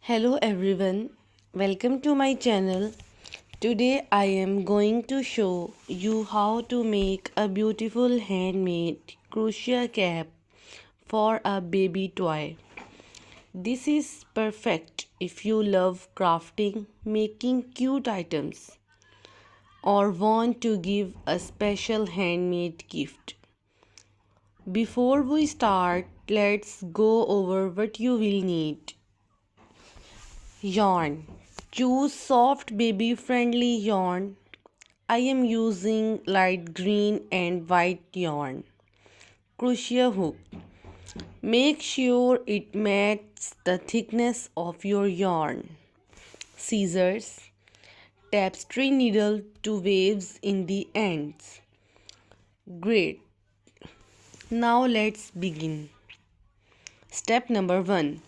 Hello everyone, welcome to my channel. Today I am going to show you how to make a beautiful handmade crochet cap for a baby toy. This is perfect if you love crafting, making cute items, or want to give a special handmade gift. Before we start, let's go over what you will need. Yarn. Choose soft baby friendly yarn. I am using light green and white yarn. Crochet hook. Make sure it matches the thickness of your yarn. Scissors. Tapestry needle to waves in the ends. Great. Now let's begin. Step number 1.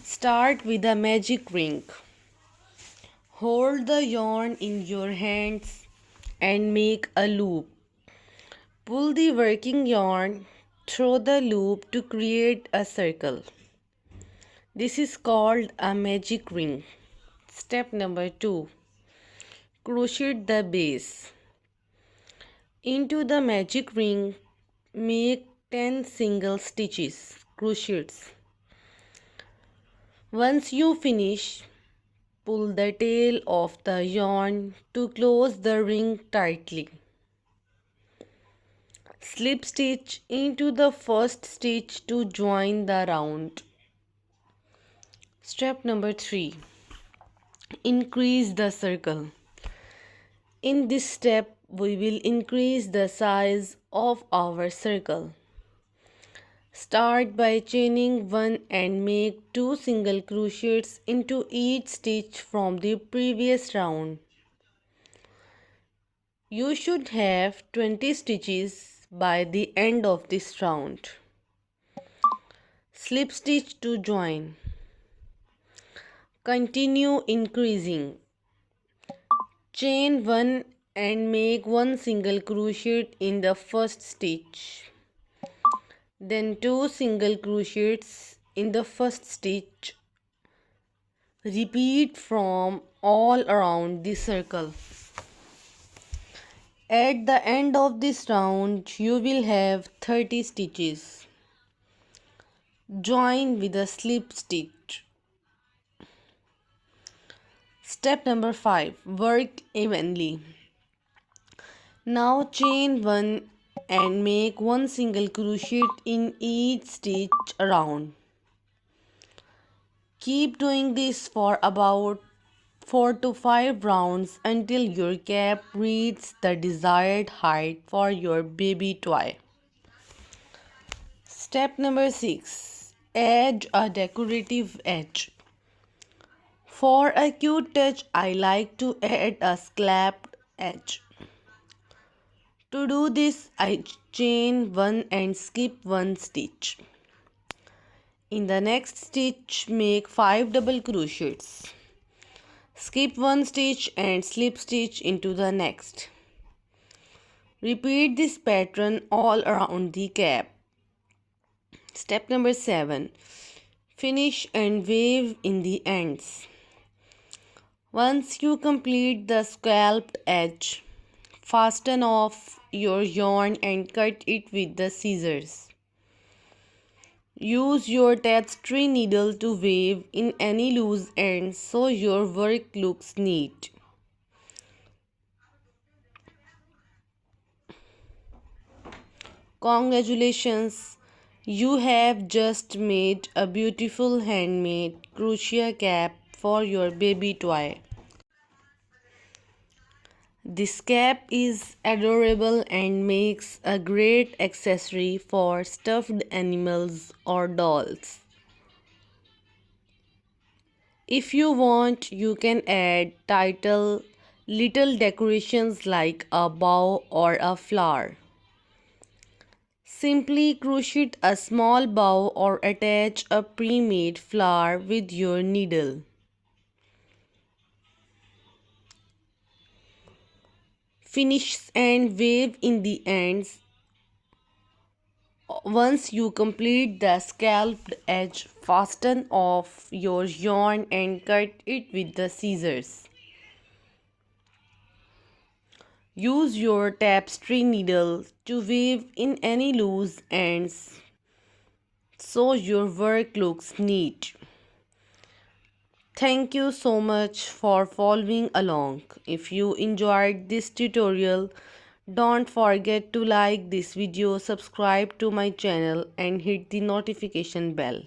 Start with a magic ring. Hold the yarn in your hands and make a loop. Pull the working yarn through the loop to create a circle. This is called a magic ring. Step number 2. Crochet the base. Into the magic ring, make 10 single stitches, crochets. Once you finish, pull the tail of the yarn to close the ring tightly. Slip stitch into the first stitch to join the round. Step number 3. Increase the circle. In this step, we will increase the size of our circle. Start by chaining 1 and make 2 single crochets into each stitch from the previous round. You should have 20 stitches by the end of this round. Slip stitch to join. Continue increasing. Chain 1 and make 1 single crochet in the first stitch. Then 2 single crochets in the first stitch. Repeat from all around the circle. At the end of this round, you will have 30 stitches. Join with a slip stitch. Step number 5. Work evenly. Now chain 1 and make 1 single crochet in each stitch around. Keep doing this for about 4 to 5 rounds until your cap reaches the desired height for your baby toy. Step number 6. Add a decorative edge. For a cute touch, I like to add a scalloped edge. To do this, I chain 1 and skip 1 stitch. In the next stitch, make 5 double crochets. Skip 1 stitch and slip stitch into the next. Repeat this pattern all around the cap. Step number 7. Finish and wave in the ends. Once you complete the scalloped edge, fasten off your yarn and cut it with the scissors. Use your tapestry needle to wave in any loose ends so your work looks neat. Congratulations! You have just made a beautiful handmade crochet cap for your baby toy. This cap is adorable and makes a great accessory for stuffed animals or dolls. If you want, you can add little decorations like a bow or a flower. Simply crochet a small bow or attach a pre-made flower with your needle. Finish and wave in the ends Once you complete the scalloped edge, fasten off your yarn and cut it with the scissors. Use your tapestry needle to weave in any loose ends so your work looks neat. Thank you so much for following along. If you enjoyed this tutorial, don't forget to like this video, subscribe to my channel and hit the notification bell.